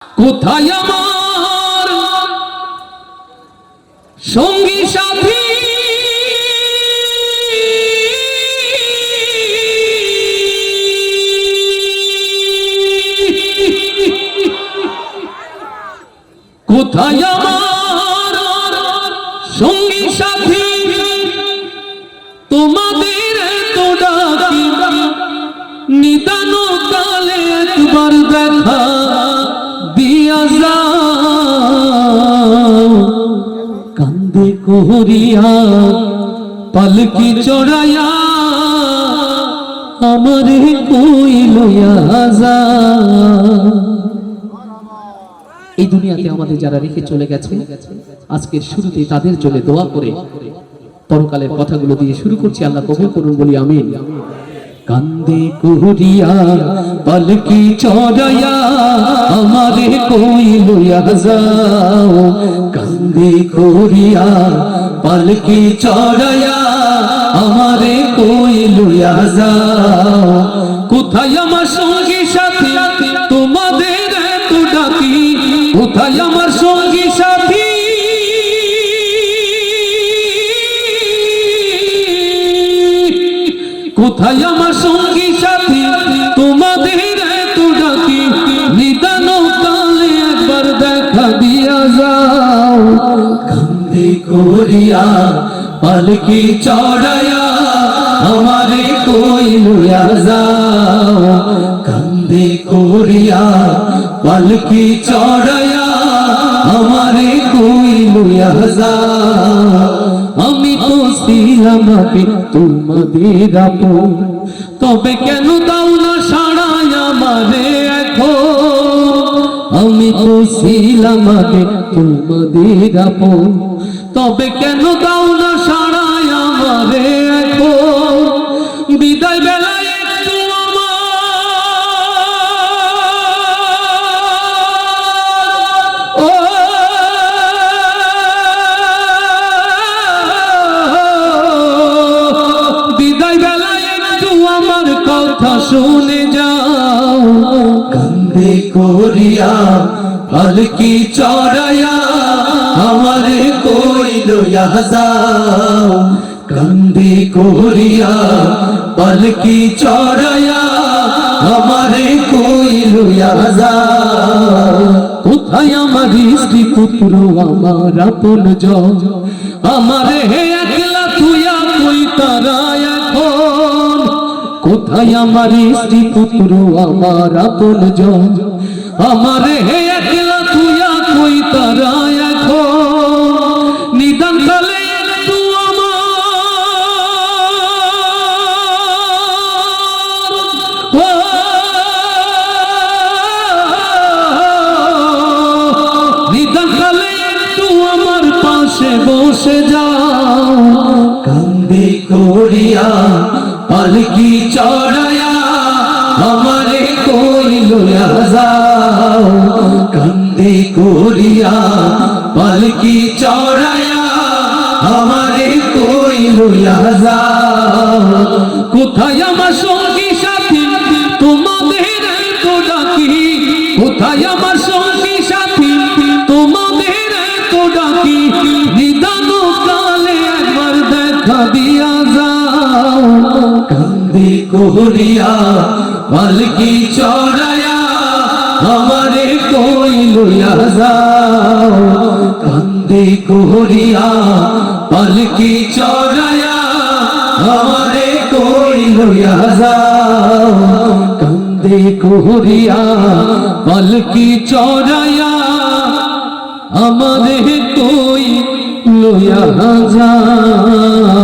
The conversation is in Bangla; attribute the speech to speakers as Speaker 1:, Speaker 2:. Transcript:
Speaker 1: কোথায় আমার সঙ্গী সাথী কোথায় আমার সঙ্গী সাথী তোমাদের তো ডাকি নিদান কালে একবার দেখা দিয়া যাও কান্দে কোহরিয়া পালকি চড়াইয়া আমারে কই লইয়া যাও। এই দুনিয়াতে আমাদের যারা রেখে চলে গেছে আজকের শুরুতে তাদের জন্য দোয়া করে পরকালের কথাগুলো দিয়ে শুরু করছি। আল্লাহ কবুল করুন, বলি আমিন। কান্দে কোহরিয়া পালকি চড়াইয়া আমারে কই লইয়া যাও কান্দে কোহরিয়া পালকি চড়াইয়া আমারে কই লইয়া যাও। কোথায় আমার সঙ্গী সাথী তোমাদের এত ডাকি কোথায় আমার সঙ্গী সাথী কোথায় আমার সঙ্গী সাথী তোমাদের এত ডাকি নিদান কালে একবার দেখা দিয়া যাও কান্দে কোহরিয়া পালকি চড়াইয়া আমারে কই লইয়া যাও কান্দে কোহরিয়া পালকি চড়াইয়া আমারে কই লইয়া যাও। আমি তো ছিলাম আগে তোমাদের আপন তবে কেন দাও না সাড়াই আমারে এখন। আমি তো ছিলাম আগে তোমাদের আপন তবে কেন দাও না সাড়াই আমারে এখন। বিদায় বেলায় একটু কথা শুনে যাও কান্দে কোহরিয়া পালকি চড়াইয়া আমারে কই লইয়া যাও কান্দে কোহরিয়া পালকি চড়াইয়া আমারে কই লইয়া যাও। কোথায় আমার স্ত্রী পুত্র আমার আপন জন আমারে একলা থুইয়া কই তারা এখন। কোথায় আমার স্ত্রী পুত্র আমার আপন জন আমারে একলা থুইয়া কই তারা এখন। নিদান কালে একটু নিদান কালে একটু আমার পাশে বসে যাও কান্দে কোহরিয়া পালকি চড়াইয়া আমারে কই লইয়া যাও কান্দে কোহরিয়া পালকি চড়াইয়া আমারে কই লইয়া যাও। কোথায় আমার সঙ্গী সাথী তোমাদের এত ডাকি কোথায় আমার সঙ্গী সাথী তোমাদের এত ডাকি নিদান কালে একবার দেখা দিয়া যাও কান্দে কোহরিয়া পালকি চড়াইয়া আমারে কই লইয়া যাও কান্দে কোহরিয়া পালকি চড়াইয়া আমারে কই লইয়া যাও কান্দে কোহরিয়া পালকি চড়াইয়া আমারে কই লইয়া যাও।